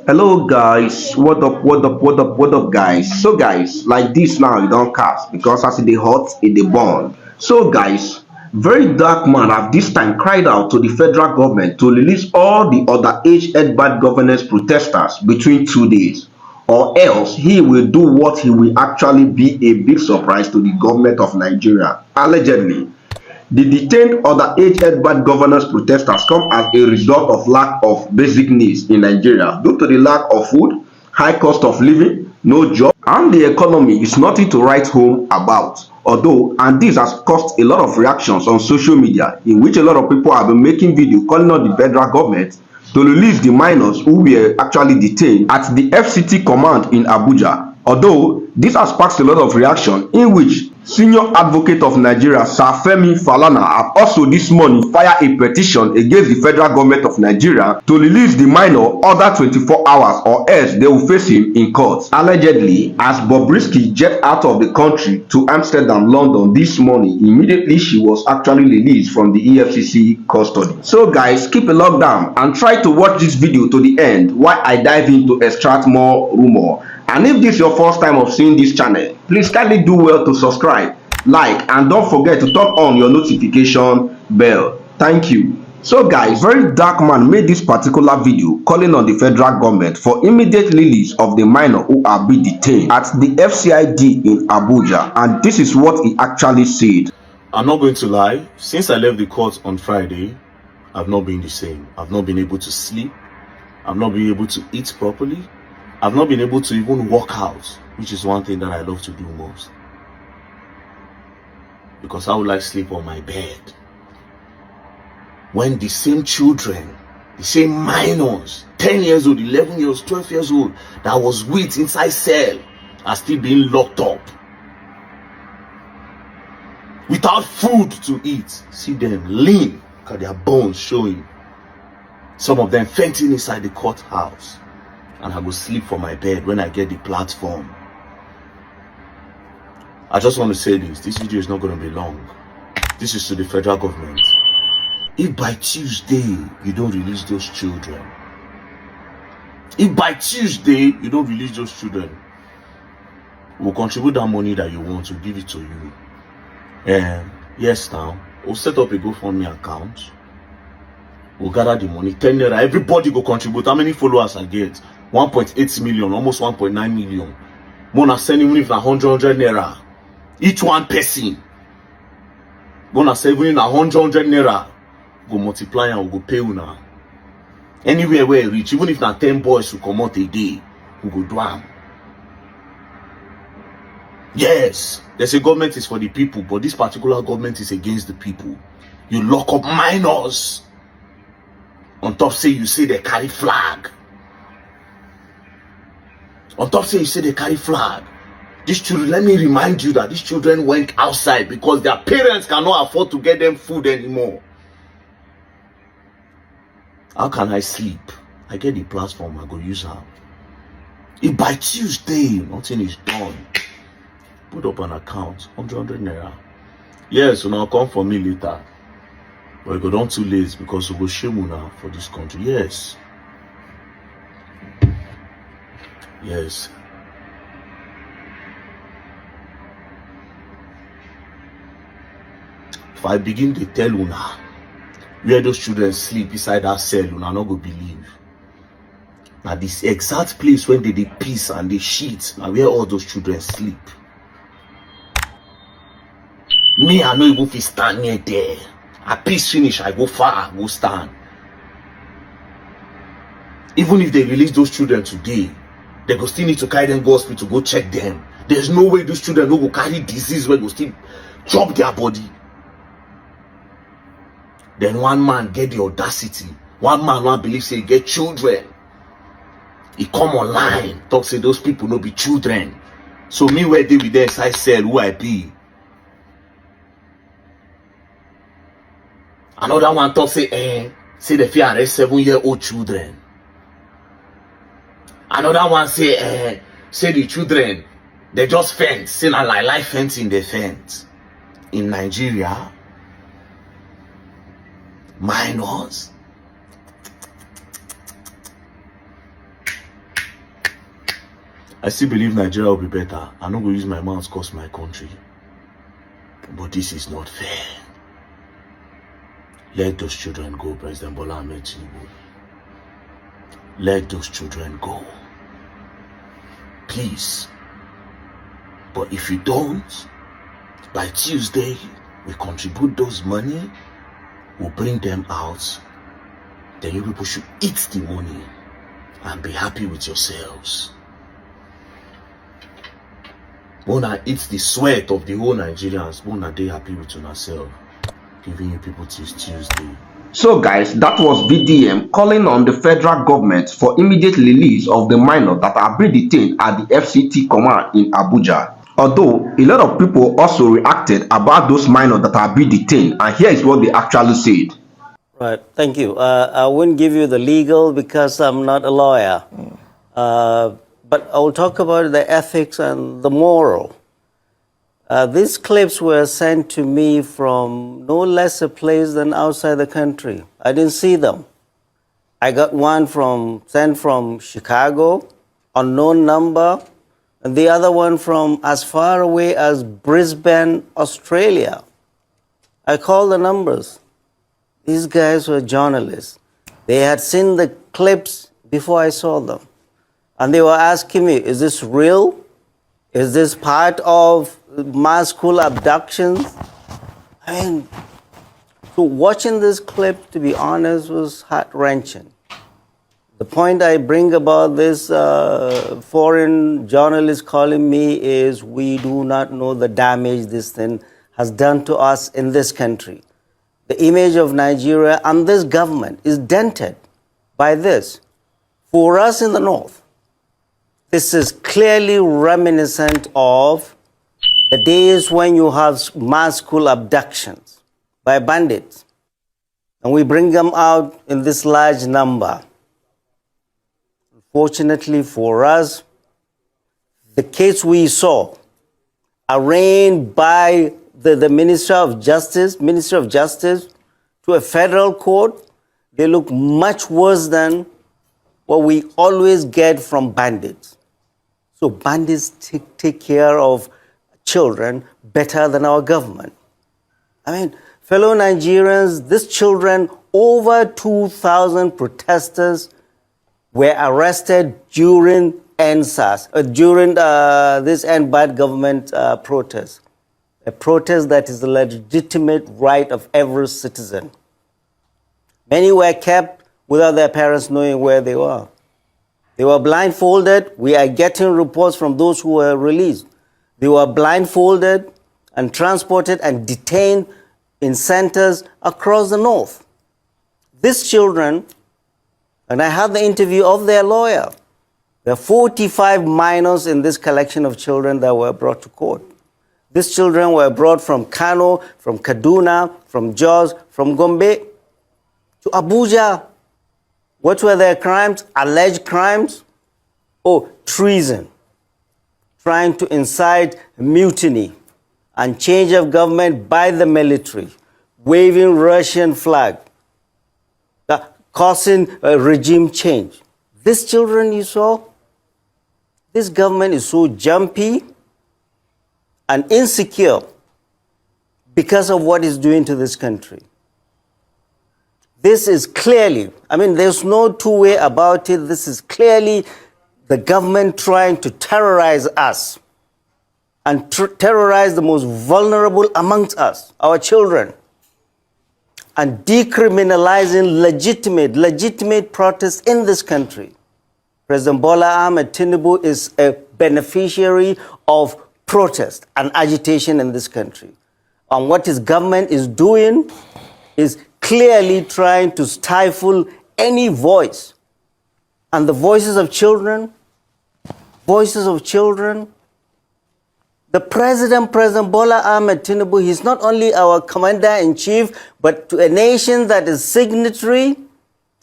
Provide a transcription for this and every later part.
Hello guys, what up guys. So guys, like this now you don't cast because as they hot, it dey burn. So guys, Verydarkman have this time cried out to the federal government to release all the underage bad governance protesters between 2 days, or else he will do what he will actually be a big surprise to the government of Nigeria. Allegedly, the detained underage bad governance protesters come as a result of lack of basic needs in Nigeria due to the lack of food, high cost of living, no job, and the economy is nothing to write home about. Although, and this has caused a lot of reactions on social media, in which a lot of people have been making videos calling on the federal government to release the minors who were actually detained at the FCT command in Abuja. Although this has sparked a lot of reaction, in which Senior Advocate of Nigeria Sir Femi Falana have also this morning filed a petition against the federal government of Nigeria to release the minor under 24 hours, or else they will face him in court. Allegedly, as Bobrisky jet out of the country to Amsterdam, London this morning, immediately she was actually released from the EFCC custody. So guys, keep a lockdown and try to watch this video to the end while I dive in to extract more rumor. And if this is your first time of seeing this channel, please kindly do well to subscribe, like, and don't forget to turn on your notification bell. Thank you. So guys, Verydarkman made this particular video calling on the federal government for immediate release of the minor who are being detained at the FCID in Abuja, and this is what he actually said. I'm not going to lie, since I left the court on Friday, I've not been the same. I've not been able to sleep. I've not been able to eat properly. I've not been able to even walk out, which is one thing that I love to do most. Because I would like sleep on my bed. When the same children, the same minors, 10 years old, 11 years, 12 years old, that was with inside cell are still being locked up. Without food to eat. See them lean, because their bones showing. Some of them fainting inside the courthouse. And I go sleep for my bed when I get the platform. I just want to say this video is not going to be long. This is to the federal government. If by Tuesday you don't release those children, we'll contribute that money that you want to give it to you. Yes, now we'll set up a GoFundMe account. We'll gather the money, 10 naira. Everybody go contribute. How many followers I get? 1.8 million, almost 1.9 million. Mona send even if na 100 naira. Each one person. Gonna send even na 100 naira. Go multiply and we go pay una. Anywhere where reach, even if na 10 boys who come out a day, we go do am. Yes, they say government is for the people, but this particular government is against the people. You lock up minors. On top say you say they carry flag. On top say you say they carry flag. These children, let me remind you that these children went outside because their parents cannot afford to get them food anymore. How can I sleep? I get the platform, I go use her. If by Tuesday nothing is done, put up an account, 100 naira. Yes, so now come for me later. But you go down too late because we go shame now for this country. Yes. Yes. If I begin to tell una where those children sleep inside that cell, una not go believe. Now this exact place when they piss and they shit, now where all those children sleep. Me, I know even if you stand near there. I piss finish, I go far, I go stand. Even if they release those children today, they go still need to carry them go hospital to go check them. There's no way those children no go carry disease where go still chop their body. Then one man get the audacity. One man one believe say he get children. He come online, talk say those people no be children. So me where they with them inside cell who I be. Another one talk say say they fear arrest 7-year-old children. Another one say say the children they just fence, say na like fencing they fence. In Nigeria, minors I still believe Nigeria will be better. I'm not going to use my mouth to cost my country. But this is not fair. Let those children go, President Bola Ahmed Tinubu. Let those children go. Please. But if you don't, by Tuesday, we contribute those money, we'll bring them out. Then you people should eat the money and be happy with yourselves. Wanna eat the sweat of the whole Nigerians. Wanna they happy with yourself. Giving you people till Tuesday. So guys, that was VDM calling on the federal government for immediate release of the minors that are being detained at the FCT command in Abuja. Although a lot of people also reacted about those minors that are being detained, and here is what they actually said. Right, thank you. I wouldn't give you the legal because I'm not a lawyer. But I will talk about the ethics and the moral. These clips were sent to me from no less a place than outside the country. I didn't see them. I got one sent from Chicago, unknown number, and the other one from as far away as Brisbane, Australia. I called the numbers. These guys were journalists. They had seen the clips before I saw them. And they were asking me, is this real? Is this part of mass school abductions? I mean, so watching this clip, to be honest, was heart-wrenching. The point I bring about this foreign journalist calling me is we do not know the damage this thing has done to us in this country. The image of Nigeria and this government is dented by this. For us in the North, this is clearly reminiscent of the days when you have mass school abductions by bandits. And we bring them out in this large number. Unfortunately for us, the case we saw, arraigned by the Minister of Justice to a federal court, they look much worse than what we always get from bandits. So bandits take care of children better than our government. I mean, fellow Nigerians, these children, over 2,000 protesters were arrested during EndSARS, during this End Bad Government protest. A protest that is the legitimate right of every citizen. Many were kept without their parents knowing where they were. They were blindfolded. We are getting reports from those who were released. They were blindfolded and transported and detained in centers across the North. These children, and I had the interview of their lawyer, there are 45 minors in this collection of children that were brought to court. These children were brought from Kano, from Kaduna, from Jos, from Gombe to Abuja. What were their crimes? Alleged crimes? Oh, treason. Trying to incite mutiny and change of government by the military, waving Russian flag, causing a regime change. These children you saw, this government is so jumpy and insecure because of what it's doing to this country. This is clearly, I mean, there's no two-way about it. This is clearly the government trying to terrorize us and terrorize the most vulnerable amongst us, our children, and decriminalizing legitimate protests in this country. President Bola Ahmed Tinubu is a beneficiary of protest and agitation in this country. And what his government is doing is clearly trying to stifle any voice. And the voices of children, the President Bola Ahmed Tinubu, he's not only our commander-in-chief, but to a nation that is signatory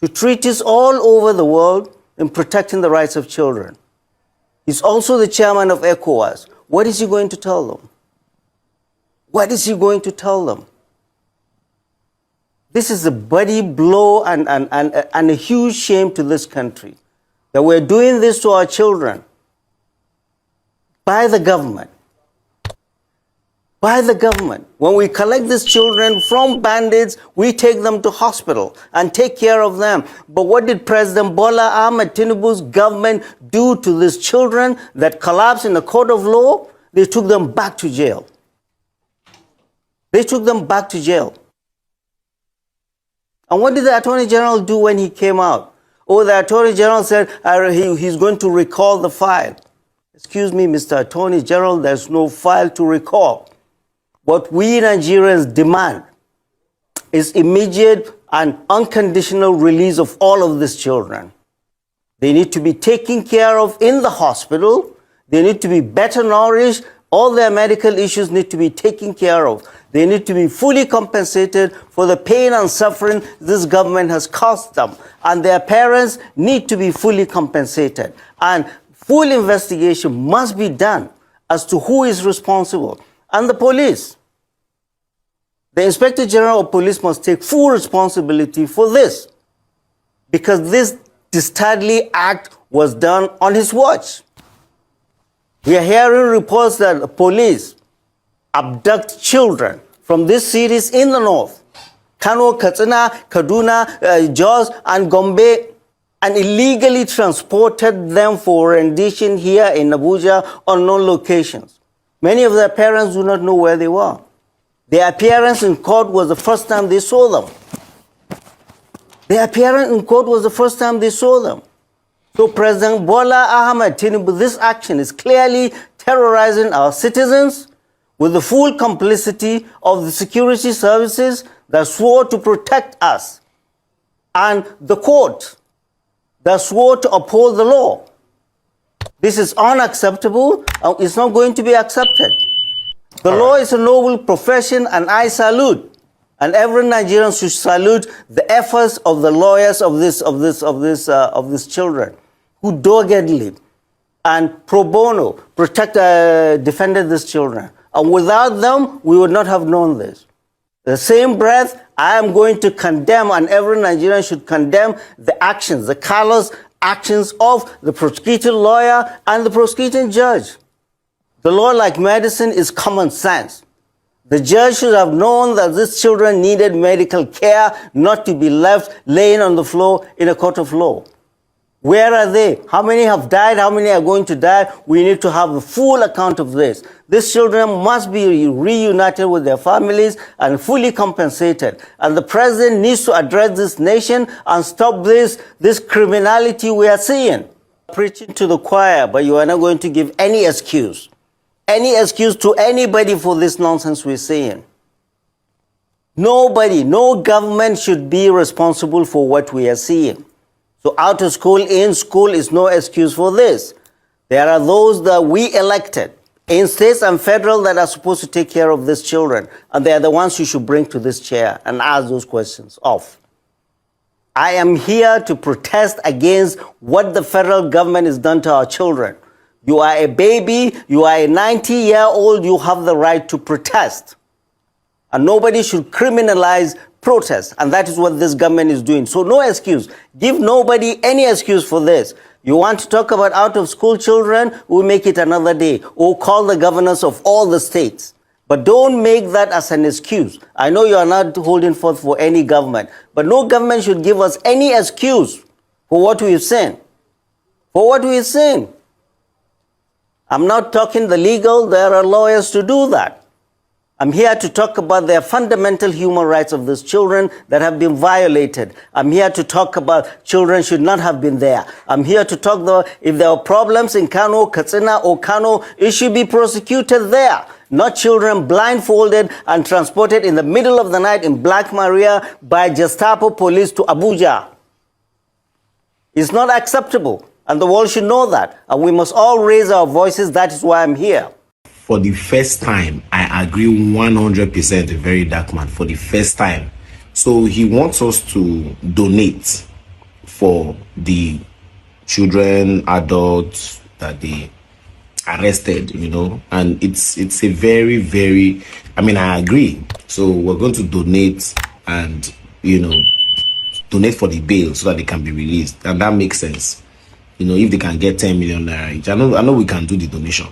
to treaties all over the world in protecting the rights of children. He's also the chairman of ECOWAS. What is he going to tell them? What is he going to tell them? This is a bloody blow and a huge shame to this country, that we're doing this to our children. by the government. By the government. When we collect these children from bandits, we take them to hospital and take care of them. But what did President Bola Ahmed Tinubu's government do to these children that collapsed in the court of law? They took them back to jail. They took them back to jail. And what did the Attorney General do when he came out? Oh, the Attorney General said he's going to recall the file. Excuse me, Mr. Attorney General, there's no file to recall. What we Nigerians demand is immediate and unconditional release of all of these children. They need to be taken care of in the hospital. They need to be better nourished. All their medical issues need to be taken care of. They need to be fully compensated for the pain and suffering this government has caused them. And their parents need to be fully compensated. And full investigation must be done as to who is responsible. And the police. The Inspector General of Police must take full responsibility for this, because this dastardly act was done on his watch. We are hearing reports that the police abduct children from these cities in the north, Kano, Katsina, Kaduna, Jos, and Gombe, and illegally transported them for rendition here in Abuja on known locations. Many of their parents do not know where they were. Their appearance in court was the first time they saw them. Their appearance in court was the first time they saw them. So President Bola Ahmed Tinubu, this action is clearly terrorizing our citizens with the full complicity of the security services that swore to protect us and the court that swore to uphold the law. This is unacceptable and it's not going to be accepted. The law is a noble profession and I salute, and every Nigerian should salute the efforts of the lawyers of these children who doggedly and pro bono defended these children. And without them, we would not have known this. The same breath, I am going to condemn, and every Nigerian should condemn the actions, the callous actions of the prosecuting lawyer and the prosecuting judge. The law, like medicine, is common sense. The judge should have known that these children needed medical care, not to be left laying on the floor in a court of law. Where are they? How many have died? How many are going to die? We need to have a full account of this. These children must be reunited with their families and fully compensated. And the president needs to address this nation and stop this criminality we are seeing. Preaching to the choir, but you are not going to give any excuse to anybody for this nonsense we're saying. Nobody, no government should be responsible for what we are seeing. So out of school, in school is no excuse for this. There are those that we elected in states and federal that are supposed to take care of these children. And they are the ones you should bring to this chair and ask those questions of. I am here to protest against what the federal government has done to our children. You are a baby, you are a 90-year-old, you have the right to protest. And nobody should criminalize protest. And that is what this government is doing. So no excuse. Give nobody any excuse for this. You want to talk about out-of-school children, we'll make it another day. Or call the governors of all the states. But don't make that as an excuse. I know you are not holding forth for any government. But no government should give us any excuse for what we've seen. For what we've seen. I'm not talking the legal, there are lawyers to do that. I'm here to talk about the fundamental human rights of these children that have been violated. I'm here to talk about children should not have been there. I'm here to talk about if there are problems in Kano, Katsina, or Kano, it should be prosecuted there. Not children blindfolded and transported in the middle of the night in Black Maria by Gestapo police to Abuja. It's not acceptable. And the world should know that. And we must all raise our voices. That is why I'm here. For the first time, I agree 100% with Verydarkman. For the first time. So he wants us to donate for the children, adults that they arrested, you know. And it's a very, very, I agree. So we're going to donate and, donate for the bail so that they can be released. And that makes sense. If they can get 10 million naira each. I know we can do the donation.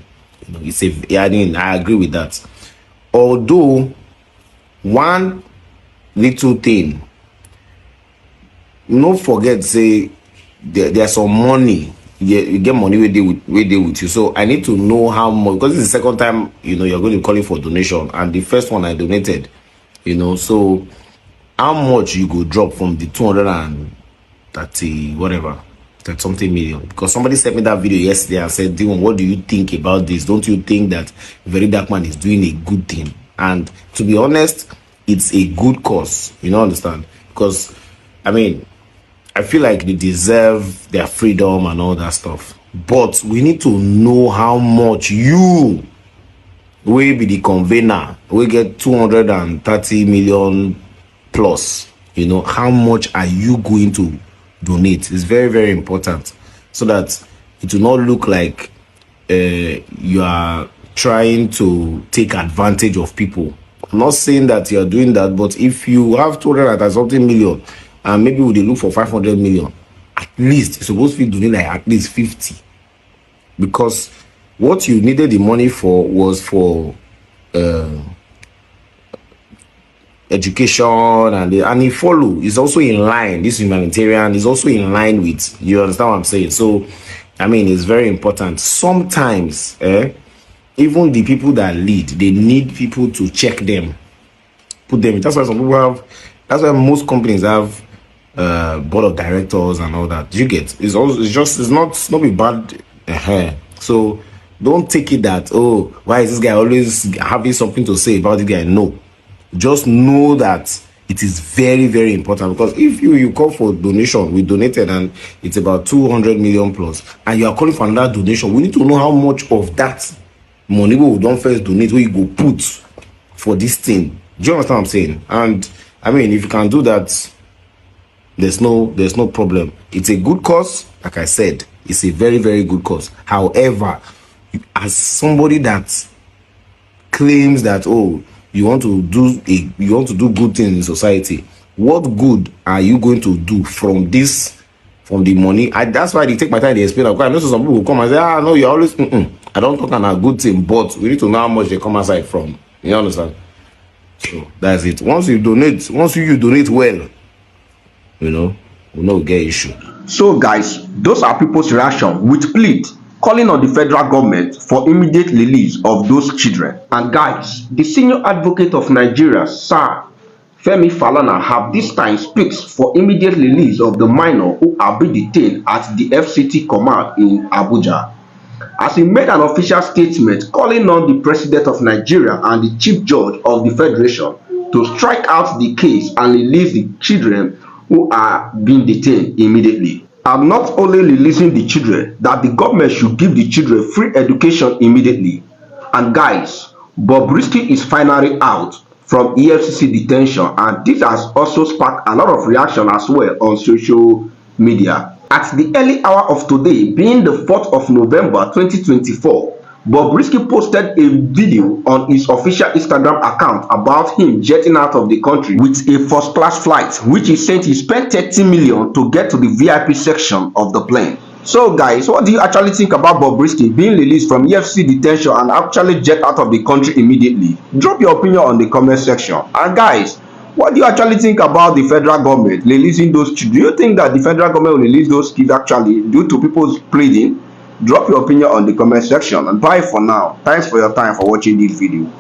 You know, it's a, I mean, I agree with that. Although one little thing, no forget, say there's some money. You get money where they with you. So I need to know how much, because this is the second time, you know, you're going to be calling for donation, and the first one I donated, you know. So how much you go drop from the 230 whatever, that something million? Because somebody sent me that video yesterday and said, Dion, what do you think about this? Don't you think that Verydarkman is doing a good thing? And to be honest, it's a good cause, you know, understand? Because I mean, I feel like they deserve their freedom and all that stuff, but we need to know how much you will be the convener. We get 230 million plus. You know, how much are you going to donate? It's very, very important, so that it will not look like you are trying to take advantage of people. I'm not saying that you are doing that, but if you have 200 something million, and maybe we look for 500 million, at least you're supposed to be doing like at least 50, because what you needed the money for was for education, and it follow is also in line. This humanitarian is also in line with, you understand what I'm saying? So I mean, it's very important. Sometimes even the people that lead, they need people to check them, put them in. That's why some people have, that's why most companies have board of directors and all that. You get, it's also, it's not be bad. So don't take it that, oh, why is this guy always having something to say about this guy? No, just know that it is very, very important, because if you call for donation, we donated and it's about 200 million plus, and you are calling for another donation, we need to know how much of that money we don't first donate, where you go put for this thing. Do you understand what I'm saying? And I mean, if you can do that, there's no problem. It's a good cause. Like I said, it's a very, very good cause. However, as somebody that claims that, oh, you want to do good things in society, what good are you going to do from this, from the money? That's why they take my time to explain. I know some people will come and say, no, you're always I don't talk on a good thing, but we need to know how much they come aside from. You understand? So that's it. Once you donate well, you know, we'll not get issue. So guys, those are people's reaction with plea calling on the federal government for immediate release of those children. And guys, the senior advocate of Nigeria, Sir Femi Falana, have this time speaks for immediate release of the minor who are being detained at the FCT command in Abuja. As he made an official statement calling on the president of Nigeria and the chief judge of the federation to strike out the case and release the children who are being detained immediately. And not only releasing the children, that the government should give the children free education immediately. And guys, Bobrisky is finally out from EFCC detention, and this has also sparked a lot of reaction as well on social media. At the early hour of today, being the 4th of November 2024, Bobrisky posted a video on his official Instagram account about him jetting out of the country with a first-class flight, which he said he spent 30 million to get to the VIP section of the plane. So guys, what do you actually think about Bobrisky being released from EFCC detention and actually jet out of the country immediately? Drop your opinion on the comment section. And guys, what do you actually think about the federal government releasing those children? Do you think that the federal government will release those kids actually due to people's pleading? Drop your opinion on the comment section, and bye for now. Thanks for your time for watching this video.